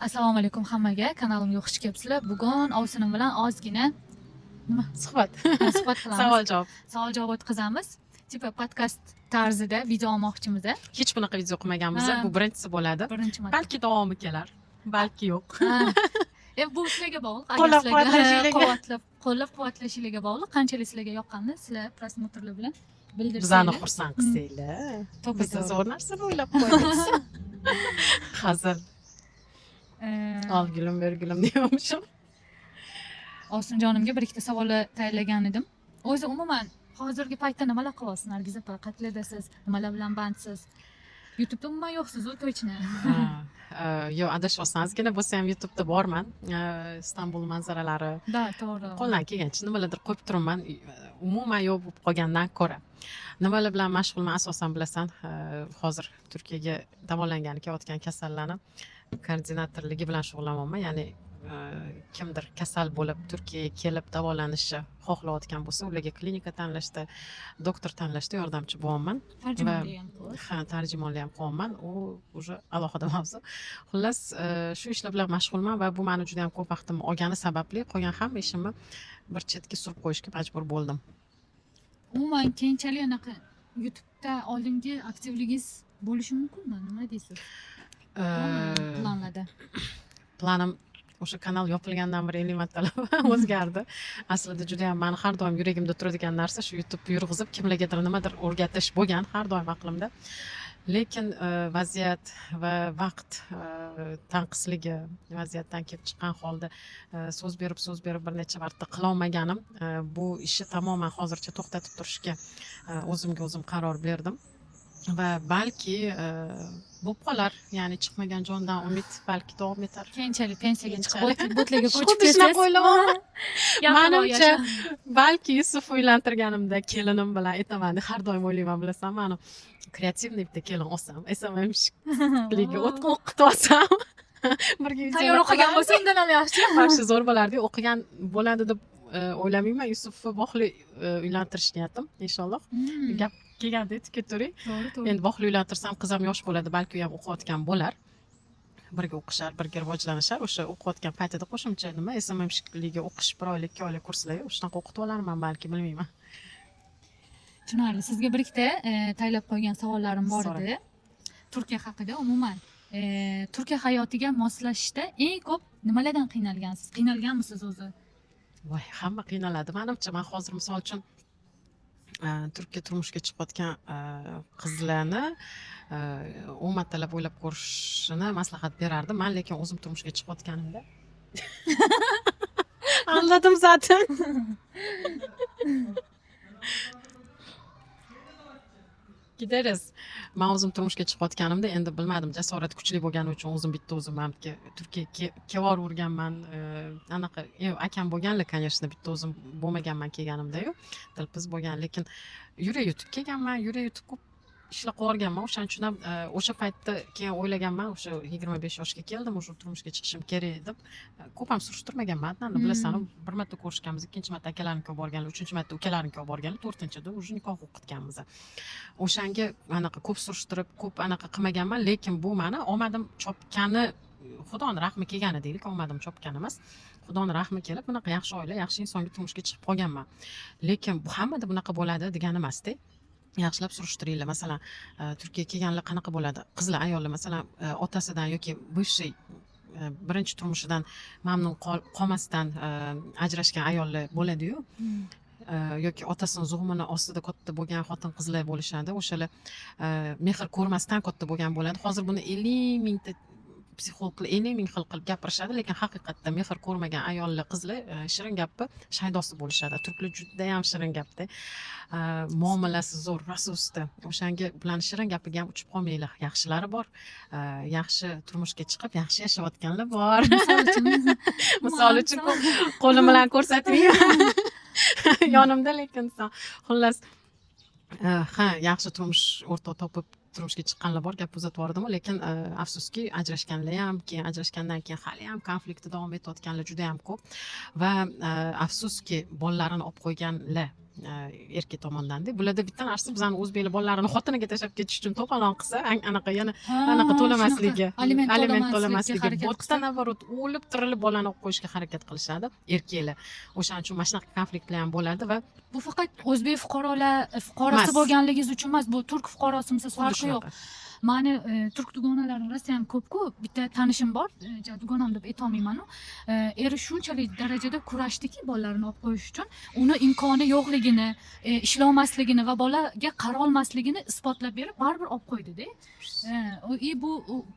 Assalomu alaykum hammaga. Kanalimga xush kelibsizlar. Bugun Ovsinim bilan ozgina suhbat qilamiz. savol-javob o'tkazamiz. Tipa podkast tarzida video olmoqchimiz. hech bunaqa video qilmaganmiz. Bu birinchisi bo'ladi. Birinchi marta. Balki davomi kelar, balki yo'q. Bu sizlarga bog'liq. Qo'llab-quvvatlashinglarga bog'liq. Qanchalik sizlarga yoqqanini sizlar prosmotrlar bilan bildirsanglar. Bizani xursand qilsanglar. Biz zo'r narsani o'ylab qo'yamiz. Hazil. Ol gulim, ber gulim deyapmishim. Ovsinjonimga bir ikkita savollar tayyorlagan edim. O'zi umuman hozirgi paytda nimalar qilyapsiz? Nargiz opa, qayerlardasiz? Nimalar bilan bandsiz? YouTube'da umuman yo'qsiz-ku to'ychina. Yo'q, adashmasam ozgina bo'lsa ham YouTube'da borman. Istanbul manzaralari. Da, to'g'ri. Qo'ldan kelgancha nimalardir qo'yib turaman. Umuman yo'q bo'lib qolgandan ko'ra. Nimalar bilan mashg'ulman asosan bilasan, hozir Turkiyaga davolangani kelayotgan kasallarni koordinatorligi bilan shug'ullanyapman. Ya'ni kimdir kasal bo'lib Turkiyaga kelib davolanishni xohlayotgan bo'lsa, ularga klinika tanlashda, doktor tanlashda yordamchi bo'laman. Tarjimonlar ham ko'p. Ha, tarjimonlar ham qilaman. U уже alohida mavzu. Xullas, shu ishlar bilan mashg'ulman va bu meni juda ham ko'p vaqtimni olgani sababli qolgan hamma ishimni bir chetga surib qo'yishga majbur bo'ldim. Umuman keyinchalik anaqa YouTube'da oldingi aktivligingiz bo'lishi mumkinmi? Nima deysiz? Planlarda. Planim o'sha kanal yopilgandan beri 50 martalab o'zgardi. Aslida juda ham meni har doim yuragimda turadigan narsa shu YouTube yurg'izib kimlargadir nimadir o'rgatish bo'lgan har doim aqlimda. Lekin vaziyat va vaqt tanqisligi, vaziyatdan kelib chiqqan holda so'z berib bir necha marta qila olmaganim bu ishni tamoman hozircha to'xtatib turishga o'zimga o'zim qaror berdim. Va balki bo'lib qolar, ya'ni chiqmagan jondan umid balki davom etar. Keyinchalik pensiyaga chiqib bo'tlarga ko'chib Xuddi shunaqa ketsangiz. o'ylayman. Menimcha balki Yusuf uylantirganimda kelinim bilan aytaman deb har doim o'ylayman, bilasan, meni kreativniy bitta kelin olsam, SMM'liga o'qitib olsam, birga tayyor o'qigan bo'lsa undan ham yaxshi. Yaxshi zo'r bo'lardi. O'qigan bo'ladi deb o'ylamayman. Yusufni boqli uylantirish niyatim, inshaalloh. Gap kelganda aytib ketavering. To'g'ri. Endi boqli uylantirsam qizim yosh bo'ladi, balki u ham o'qiyotgan bo'lar. Birga o'qishar, birga rivojlanishar. O'sha o'qiyotgan paytida qo'shimcha nima, SMM'liga o'qish, 1 oylik, 2 oylik kurslarga shunaqa o'qitib olarman, balki, bilmayman. Tushunarli. Sizga bir ikkita tayyorlab qo'ygan savollarim bor edi. Turkiya haqida umuman Turkiya hayotiga moslashishda eng ko'p nimalardan qiynalgansiz? Qiynalganmisiz o'zi? Voy, hamma qiynaladi. Menimcha, men hozir misol uchun Turkiya turmushga chiqayotgan qizlarni 10 martalab o'ylab ko'rishini maslahat berardim. Men lekin o'zim turmushga chiqayotganimda anladim zaten. Gideriz. Men o'zim turmushga chiqayotganimda endi bilmadim, jasorat kuchli bo'lgani uchun o'zim bitta o'zim hamki Turkiyaga kelvorganman. Anaqa akam bo'lganlar, конечно, bitta o'zim bo'lmaganman kelganimda-yu. Dilpiz bo'lgan, lekin yura yutib kelganman, yura yutib ko'p ishlar qilganman. O'shaning uchun ham o'sha paytda keyin o'ylaganman, o'sha 25 yoshga keldim, o'sha turmushga chiqishim kerak deb. Ko'p ham surishtirmaganman. Bilasan, bir marta ko'rishganmiz, ikkinchi marta akalarnikiga borganlar, uchinchi marta ukalarnikiga borganlar, to'rtinchida уже nikoh o'qitganmiz. O'shanga anaqa ko'p surishtirib, ko'p anaqa qilmaganman, lekin bu meni omadim chopgani, Xudoning rahmi kelgani deylik, omadim chopgani emas. Xudoning rahmi kelib, bunaqa yaxshi oila, yaxshi insonga turmushga chiqib qolganman. Lekin bu hammada bunaqa bo'ladi degani emas-da. Yaxshilab surishtiringlar. Masalan, Turkiyaga kelganlar qanaqa bo'ladi? Qizlar, ayollar masalan otasidan yoki bывший birinchi turmushidan mamnun qolmasdan ajrashgan ayollar bo'ladi-yu. Yoki otasini zug'umini ostida katta bo'lgan xotin qizlar bo'lishadi. O'shalar mehr ko'rmasdan katta bo'lgan bo'ladi. Hozir buni 50 mingta psixologlar 50 ming xil qilib gapirishadi, lekin haqiqatda mehr ko'rmagan ayollar, qizlar shirin gapni shaydosi bo'lishadi. Turklar juda ham shirin gapda. Muomalasi zo'r, rasusda. O'shanga bilan shirin gapiga ham uchib qolmanglar. Yaxshilari bor. Yaxshi turmushga chiqib, yaxshi yashayotganlar bor. Misol uchun qo'lim bilan ko'rsatmayman. Yonimda, lekin xullas yaxshi turmush o'rtoq topib turmushga chiqqanlar bor, gap uzatib yubordim, lekin afsuski ajrashganlar ham, keyin ajrashgandan keyin hali ham konfliktda davom etayotganlar juda ham ko'p va afsuski bolalarini olib qo'yganlar, erkak tomondanda. Bularda bitta narsa bizani o'zbeklar bolalarini xotiniga tashlab ketish uchun to'polon qilsa, anaqa yana anaqa to'lamasligi, aliment to'lamasligi, harakat bo'tda naborot o'lib tirilib bolani olib qo'yishga harakat qilishadi erkaklar. O'shaning uchun mana shunaqa konfliktlar ham bo'ladi va bu faqat o'zbek fuqarosi Emas. bo'lganligingiz uchun emas, bu turk fuqarosimisiz xuddi farqi yo'q. shunaqa. Mani turk dugonalarim rosa ham ko'p-ku, bitta tanishim bor, dugonam deb aytolmayman-u. Eri shunchalik darajada kurashdiki bolalarini olib qo'yish uchun, uni imkoni yo'qligini, ishlolmasligini va bolaga qara olmasligini isbotlab berib, baribir olib qo'ydi-da. Bu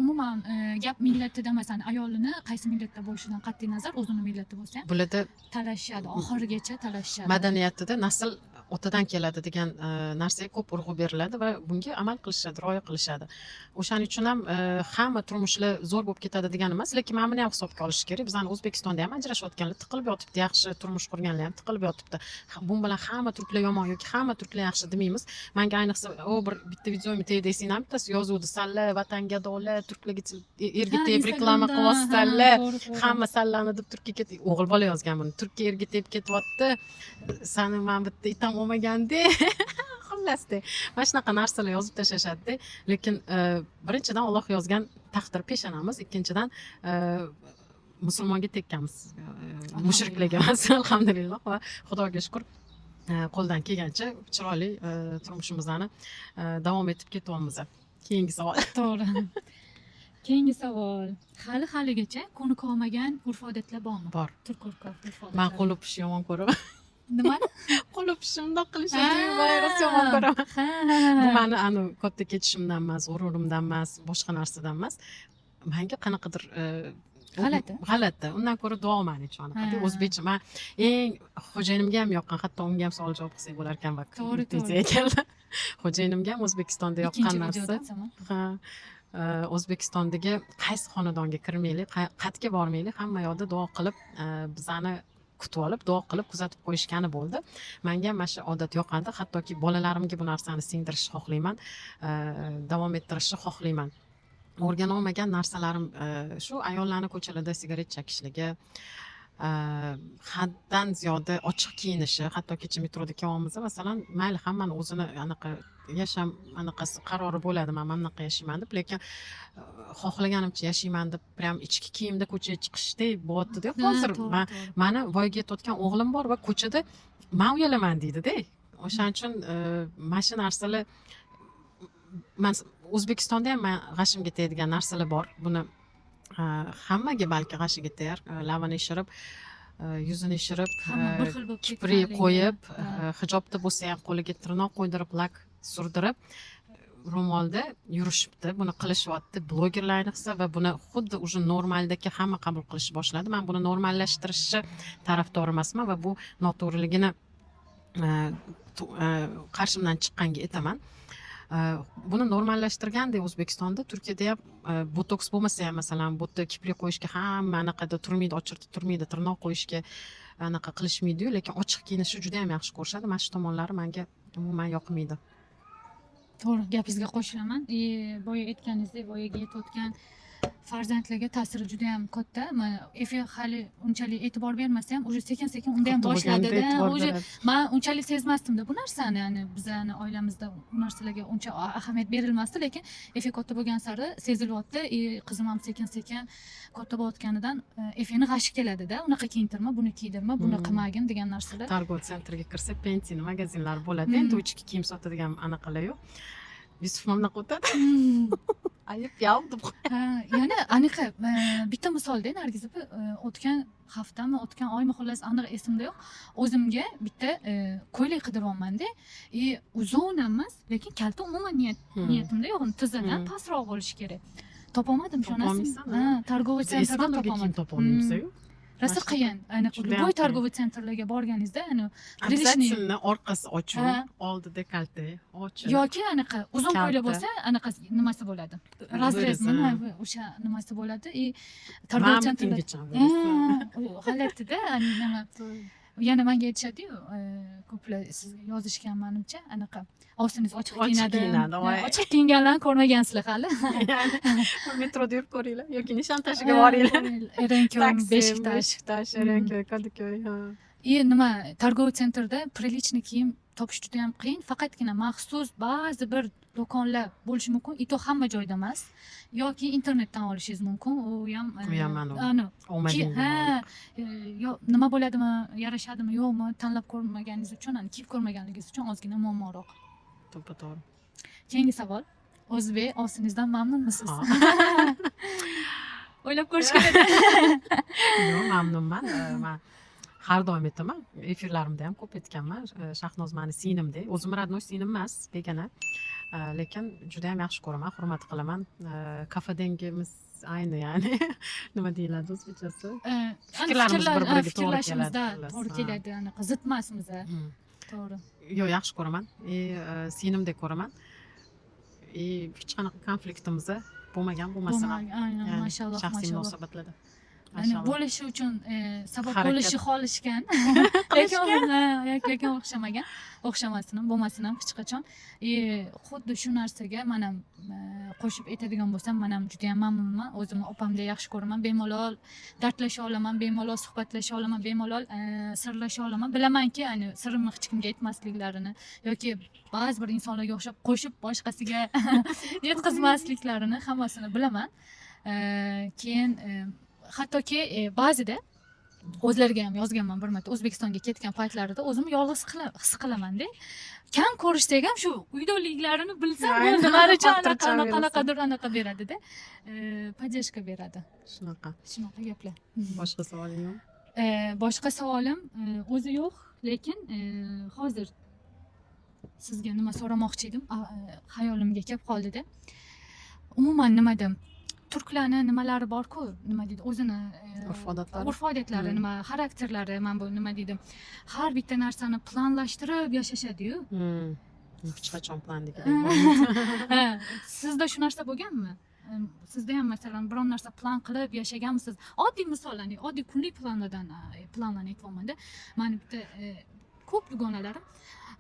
umuman gap millatida emas, ayolini qaysi millatda bo'lishidan qat'iy nazar, o'zini millati bo'lsa ham Bularda talashishadi, oxirigacha talashishadi. madaniyatida nasl otadan keladi degan narsaga ko'p urg'u beriladi va bunga amal qilishadi, rioya qilishadi. O'shaning uchun ham hamma turmushlar zo'r bo'lib ketadi degani emas, lekin mana buni ham hisobga olish kerak. Bizning O'zbekistonda ham ajrashayotganlar tiqilib yotibdi, yaxshi turmush qurganlar ham tiqilib yotibdi. Bu bilan hamma turklar yomon yoki hamma turklar yaxshi demaymiz. Menga ayniqsa bitta videoyimni tegdaysin ham bittasi yozuvdi, salla vatanga dola, turklarga erga teb reklama qilyapsanlar. Hamma sallani deb Turkiyaga o'g'il bola yozgan buni. Turkiya erga teb ketyapti. Sani men bitta itam olmaganda. Xullasda, mana shunaqa narsalar yozib tashlashadi. Lekin birinchidan Alloh yozgan taqdir peshonamiz, ikkinchidan musulmonga tekkanmiz. Mushriklarga emas, alhamdulillah va Xudoga shukr. Qo'ldan kelgancha chiroyli turmushimizni davom etib ketyapmiz. Keyingi savol. To'g'ri. Keyingi savol. Haligacha ko'nikib olmagan urf-odatlar bormi? Bor. Turk urf-odatlari. Men qo'l o'pishni yomon ko'raman. Nimani? Qo'l o'pishni bundoq qilishadi, men rosa yomon ko'raman. Bu meni katta ketishimdan emas, g'ururimdan emas, boshqa narsadan emas. Menga qanaqadir g'alati. Undan ko'ra duo mani uchun. O'zbekcha men eng xo'jayinimga ham yoqqan, hatto unga ham savol javob qilsak bo'lar ekan vaqt. To'g'ri. Xo'jayinimga ham O'zbekistonda yoqqan narsa. Ha. O'zbekistondagi qaysi xonadonga kirmaylik, qatga bormaylik, hamma yoqda duo qilib, bizani kutib olib, duo qilib kuzatib qo'yishgani bo'ldi. Menga mana shu odat yoqqandi, hattoki bolalarimga bu narsani singdirishni xohlayman, davom ettirishni xohlayman. O'rgana olmagan narsalarim shu ayollarning ko'chalarda sigaret chekishligi, haddan ziyoda ochiq kiyinishi, hatto kecha metroda kelyapmiz, masalan, mayli hammani o'zini anaqa yasham anaqasi qarori bo'ladi, men bunaqa yashayman deb, lekin xohlaganimcha yashayman deb, prям ichki kiyimda ko'chaga chiqishdek bo'lyapti-da. Hozir meni voyaga yetayotgan o'g'lim bor va ko'chada men uyalaman deydi-da. O'shaning uchun mana shu narsalar O'zbekistonda ham g'ashimga tegadigan narsalar bor. Buni hammaga balki g'ashiga tegar, lavini ishirib, yuzini ishirib, kipri qo'yib, hijobda bo'lsa ham qo'liga tirnoq qo'ydirib, lak surdirib, ro'molda yurishibdi. Buni qilishyapti blogerlar ayniqsa va buni xuddi уже normaldagi hamma qabul qilishni boshladi. Men buni normallashtirishni tarafdori emasman va bu noto'g'riligini qarshimdan chiqqanga aytaman. Buni normallashtirganda O'zbekistonda, Turkiyada ham botoks bo'lmasa ham, masalan, bo'tda kipri qo'yishga hamma anaqada turmaydi, ochirda turmaydi, tirnoq qo'yishga anaqa qilishmaydi-yu, lekin ochiq kiyinishni juda ham yaxshi ko'rishadi. Mana shu tomonlari menga umuman yoqmaydi. To'g'ri, gapingizga qo'shilaman. Boya aytganingizdek, voyaga yetayotgan farzandlarga ta'siri juda ham katta. Efe hali unchalik e'tibor bermasa ham, уже sekin-sekin unda ham boshladida. Men unchalik sezmasdim-da bu narsani, ya'ni bizning oilamizda bu narsalarga uncha ahamiyat berilmasdi, lekin Efe katta bo'lgan sari sezilyapti. Qizim ham sekin-sekin katta bo'layotganidan Efeni g'ashi keladi-da. Unaqa kiyintirma, buni kiydirma, buni qilmagin degan narsalar. Targ'ibot sentriga kirsa, Pantene magazinlar bo'ladi. Endi ichki kiyim sotadigan anaqalar yo'q. Yusuf mamnaq o'tadi. Ayib yaldim. Yana aniq bitta misolda Nargiz opa, o'tgan haftami, o'tgan oymi, xullas aniq esimda yo'q. O'zimga bitta ko'ylak qidiryapman-da. Uzun emas, lekin kalta umuman niyatimda yo'q. Tizidan pastroq bo'lishi kerak. Topolmadim shunasi. Targ'ibot sentrida topolmadim. Rosa qiyin. Ayni любой торговый sentrlarga borganingizda, ani obязательно orqasi ochiq, oldida kalta ochiq. Yoki anaqa uzun ko'ylak bo'lsa, anaqa nimasi bo'ladi. Razrezmi, o'sha nimasi bo'ladi. Торговый sentrda holatida, nima yana menga aytishadi-yu, ko'plar sizga yozishgan menimcha, anaqa ovsiningiz ochiq kiyinadi. Ochiq kiyinganlarni ko'rmagansizlar hali. Metroda yurib ko'ringlar yoki Nishontashiga boringlar. Erenkoy, Beshiktash, Erenkoy, Kadukoy. nima торговый sentrda приличный kiyim topish juda ham qiyin. Faqatgina maxsus ba'zi bir do'konlar bo'lishi mumkin. И то hamma joyda emas. Yoki internetdan olishingiz mumkin. U ham olmadingiz yo nima bo'ladimi, yarashadimi, yo'qmi, tanlab ko'rmaganingiz uchun, kiyib ko'rmaganligingiz uchun ozgina muammoroq. To'g'ri. Keyingi savol. O'zbek ovsinizdan mamnunmisiz? O'ylab ko'rish kerak. Yo'q, mamnunman. Men har doim aytaman, efirlarimda ham ko'p aytganman. Shahnoz meni singlimdek. O'zim родной singlim emas, begona. Lekin juda ham yaxshi ko'raman, hurmat qilaman. Kafedengimiz ayni, ya'ni nima deyiladi o'zbekchasi? Fikrlarimiz bir-biriga to'g'ri keladi. To'g'ri keladi, anaqa zid emasmiz. To'g'ri. Yo'q, yaxshi ko'raman. Singlimdek ko'raman. Hech qanaqa konfliktimiz bo'lmagan bu masala. Aynan, mashalloh, shaxsiy munosabatlarda. Bo'lishi uchun sabab bo'lishi xolishgan. Lekin o'xshamasin ham, bo'lmasin ham hech qachon. Xuddi shu narsaga men ham qo'shib aytadigan bo'lsam, men ham juda ham mamnunman. O'zimni opamdek yaxshi ko'raman. Bemalol dardlasha olaman, bemalol suhbatlasha olaman, bemalol sirlasha olaman. Bilamanki, sirimni hech kimga aytmasliklarini yoki ba'zi bir insonlarga o'xshab qo'shib boshqasiga yetkazmasliklarini hammasini bilaman. Keyin hattoki ba'zida o'zlariga ham yozganman bir marta, O'zbekistonga ketgan paytlarida o'zimni yolg'iz his qilaman-da. Kam ko'rishsak ham shu uydaliglarini bilsam bo'ldi, maricha anaqa beradi-da. Поддержка beradi. Shunaqa gaplar. Boshqa savoling yo'q? Boshqa savolim o'zi yo'q, lekin hozir sizga nima so'ramoqchi edim, xayolimga kelib qoldi-da. Umuman nimada turklarni nimalari bor-ku, nima deydi, o'zini urf-odatlari, nima xarakterlari, men bu nima deydim, har bitta narsani planlashtirib yashashadi-yu. Hech qachon plandek. Sizda shu narsa bo'lganmi? Sizda ham masalan biron narsa plan qilib yashaganmisiz? Oddiy misollarni, oddiy kunlik planlarni aytyapman-da. Meni bitta ko'p dugonalarim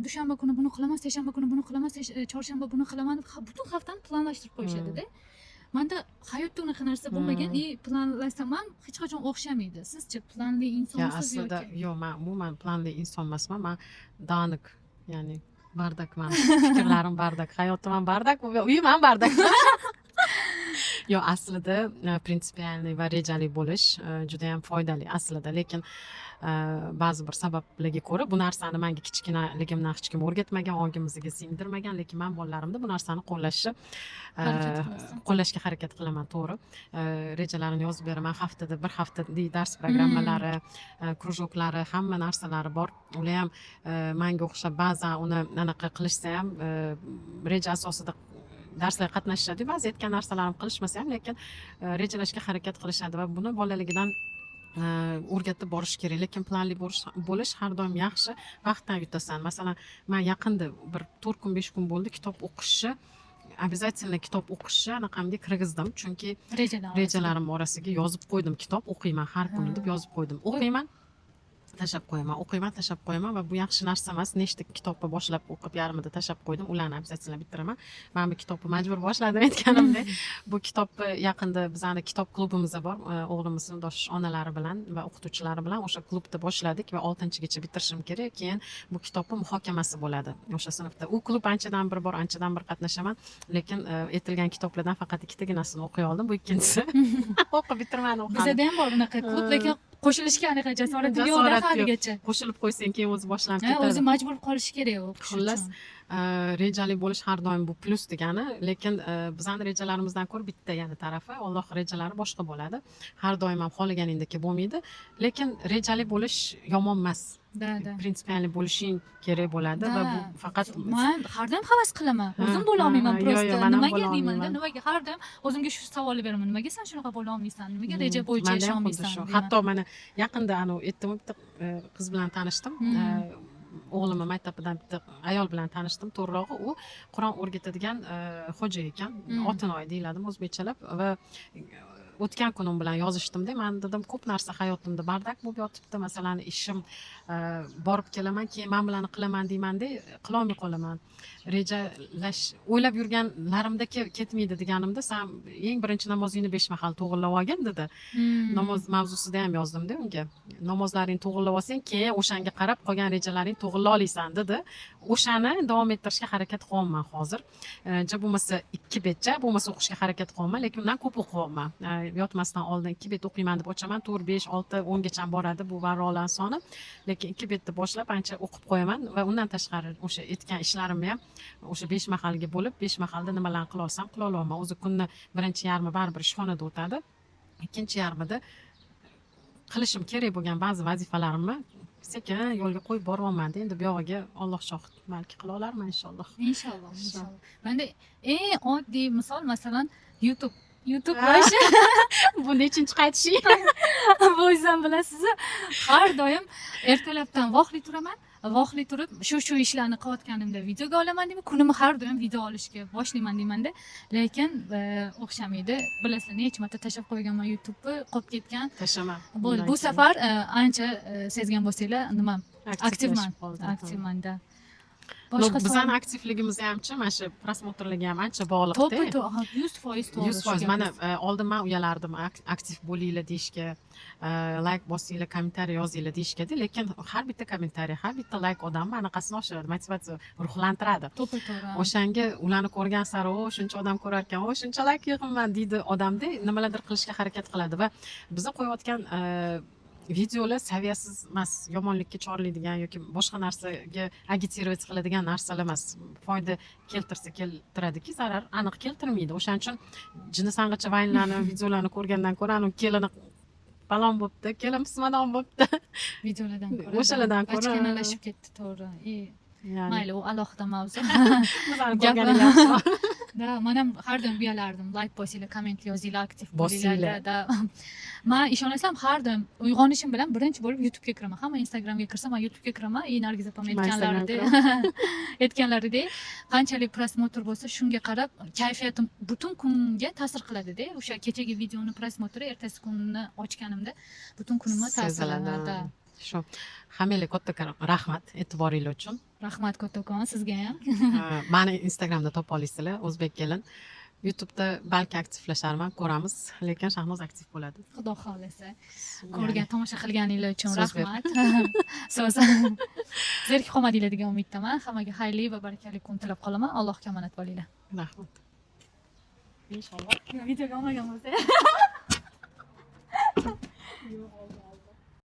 dushanba kuni buni qilaman, seshanba kuni buni qilaman, chorshanba buni qilaman deb butun haftani planlashtirib qo'yishadi-da. Menda hayotda unaqa narsa bo'lmagan, planlasam ham hech qachon o'xshamaydi. Sizchi planli insonsiz yoki? Aslida yo'q, men umuman planli inson emasman. Men danik, ya'ni bardakman. Fikrlarim bardak, hayotim ham bardak, uyim ham bardak. Yo'q, aslida prinsipialniy va rejali bo'lish juda ham foydali aslida, lekin ba'zi bir sabablarga ko'ra bu narsani menga kichkinaligimdan hech kim o'rgatmagan, ongimizga singdirmagan, lekin men bolalarimda bu narsani qo'llashga harakat qilaman, to'g'ri. Rejalarini yozib beraman, haftada bir haftalik dars programmalari, krujoklari, hamma narsalari bor. Ular ham menga o'xshab ba'zan uni anaqa qilishsa ham reja asosida darslarga qatnashishadi, ba'zi aytgan narsalarini qilishmasa ham, lekin rejalashga harakat qilishadi va buni bolaligidan o'rgatib borish kerak. Lekin planli bo'lish har doim yaxshi. Vaqtdan yutasan. Masalan, men yaqinda bir 4 kun 5 kun bo'ldi kitob o'qishni, обязательно kitob o'qishni anaqamga kirgizdim, chunki rejalarim orasiga yozib qo'ydim, kitob o'qiyman har kuni deb yozib qo'ydim. O'qiyman, tashlab qo'yaman, o'qiyman, tashlab qo'yaman va bu yaxshi narsa emas. Nechta kitobni boshlab o'qib yarmida tashlab qo'ydim, ularni обязательно bitiraman. Men bu kitobni majbur boshladim aytganimdek. Bu kitobni yaqinda bizning kitob klubimiz bor, o'g'limning sinfdosh onalari bilan va o'qituvchilari bilan o'sha klubda boshladik va 6-gacha bitirishim kerak. Keyin bu kitobning muhokamasi bo'ladi o'sha sinfda. U klub anchadan bir bor, anchadan bir qatnashaman, lekin aytilgan kitoblardan faqat 2taginasini o'qiy oldim. Bu ikkinchisi o'qib bitirmadim. Bizda ham bor unaqa klub, lekin qo'shilishga anaqa jasorati yo'q-da haligacha. Qo'shilib qo'ysang keyin o'zi boshlanib ketadi. O'zi majbur qolish kerak o'qish uchun. Xullas, rejali bo'lish har doim bu plus degani, lekin bizning rejalarimizdan ko'ra bitta yana tarafi, Alloh rejalari boshqa bo'ladi. Har doim ham xohlaganingdek bo'lmaydi, lekin rejali bo'lish yomon emas. Prinsipialniy bo'lishing kerak bo'ladi va bu faqat men har doim havas qilaman. O'zim bo'la olmayman, prosta nimaga deyman-da, nimaga har doim o'zimga shu savolni beraman. Nimaga sen shunaqa bo'la olmaysan? Nimaga reja bo'yicha yasha olmaysan? Hatto mana yaqinda aytdim, bitta qiz bilan tanishdim. O'g'limning maktabidan bitta ayol bilan tanishdim. To'g'rirog'i u Qur'on o'rgatadigan xo'ja ekan. Otinoy deyiladi o'zbekchalab va o'tgan kunim bilan yozishdimda man dedim ko'p narsa hayotimda bardak bo'lib yotibdi, masalan ishim borib kelaman, keyin man bularni qilaman deymanda qilolmay qolaman, rejalash o'ylab yurganlarimda ketmaydi deganimda san eng birinchi namozingni 5 mahal to'g'irlab olgin dedi. Namoz mavzusida ham yozdimda unga, namozlaring to'g'irlab olsang keyin o'shanga qarab qolgan rejalaring to'g'irlab olasan dedi. O'shani davom ettirishga harakat qilyapman hozir. Ja bo'lmasa 2 betcha, bo'lmasa o'qishga harakat qilyapman, lekin undan ko'p o'qiyapman. Yotmasdan oldin 2 bet o'qiyman deb ochaman, 4, 5, 6, 10 gacha boradi bu varroqlar soni. Lekin 2 betni boshlab ancha o'qib qo'yaman va undan tashqari o'sha aytgan ishlarimni ham o'sha 5 mahalga bo'lib, 5 mahalda nimalarni qila olsam qila olaman. O'zi kunni birinchi yarmi baribir ishxonada o'tadi. Ikkinchi yarmida qilishim kerak bo'lgan ba'zi vazifalarimni sekin yo'lga qo'yib boryapman. Endi bu yog'iga Alloh shohid, balki qila olarman inshaalloh. Inshaalloh. Menda eng oddiy misol masalan YouTube bo'lish. Bu nechinchi qaytishing? Bu o'zim bilasiz, har doim ertalabdan voqli turaman. Voqli turib shu ishlarni qilayotganimda videoga olaman deyman, kunimni har doim video olishga boshlayman deymanda, lekin o'xshamaydi. Bilasizlar, necha marta tashlab qo'yganman YouTube'ni, qolib ketgan. Tashlaman. Bu safar ancha sezgan bo'lsanglar, nima aktivmanda. Bizani aktivligimiz hamchi mana shu prosmotrlarga ham ancha bog'liqda. 100% to'g'ri. 100%. Mana oldin men uyalardim aktiv bo'linglar deyishga, like bosinglar, kommentariy yozinglar deyishga-da, lekin har bitta kommentariy, har bitta like odamni anaqasini oshiradi, motivatsiya ruhlantiradi. To'g'ri. O'shanga ularni ko'rgan sari, "O, shuncha odam ko'rar ekan, o, shuncha like yig'inman" deydi odamda, nimalardir qilishga harakat qiladi va biz qo'yayotgan videolar saviyasiz emas, yomonlikka chorlaydigan yoki boshqa narsaga agitировать qiladigan narsalar emas. Foyda keltirsa keltiradiki, zarar aniq keltirmaydi. O'shaning uchun jinisang'icha vaynlarni, videolarni ko'rgandan ko'ra, uni kelini balon bo'pti, kelin pismadon bo'pti. Videolardan ko'ra. O'shalardan ko'ra achkanalashib ketdi, to'g'ri. Mayli, u alohida mavzu. Bizlarni ko'rganingiz yaxshi. Da, men ham har doim uyalardim. Like bosinglar, komment yozinglar, aktiv bo'linglar. Da. Men ishonasam har doim uyg'onishim bilan birinchi bo'lib YouTube'ga kiraman. Hamma Instagramga kirsa, men YouTube'ga kiraman. Nargiz opam aytganlaridek, qanchalik prosmotr bo'lsa, shunga qarab kayfiyatim butun kunga ta'sir qiladi-da. O'sha kechagi videoni prosmotri ertasi kunni ochganimda butun kunimga ta'sirlanadi. Shu. Hammangizga kattakon rahmat e'tiboringiz uchun. Rahmat kattakon sizga ham. Meni Instagramda topa olasizlar, o'zbek kelin. YouTube'da balki aktivlasharman, ko'ramiz, lekin Shahnoz aktiv bo'ladi. Xudo xolasa. Ko'rgan, tomosha qilganingiz uchun rahmat. So'z. Zerikib qolmadinglar degan umiddaman. Hammaga xayrli va barakali kun tilab qolaman. Allohga omonat bo'linglar. Rahmat. Inshaalloh. Videoga olmagan bo'lsa.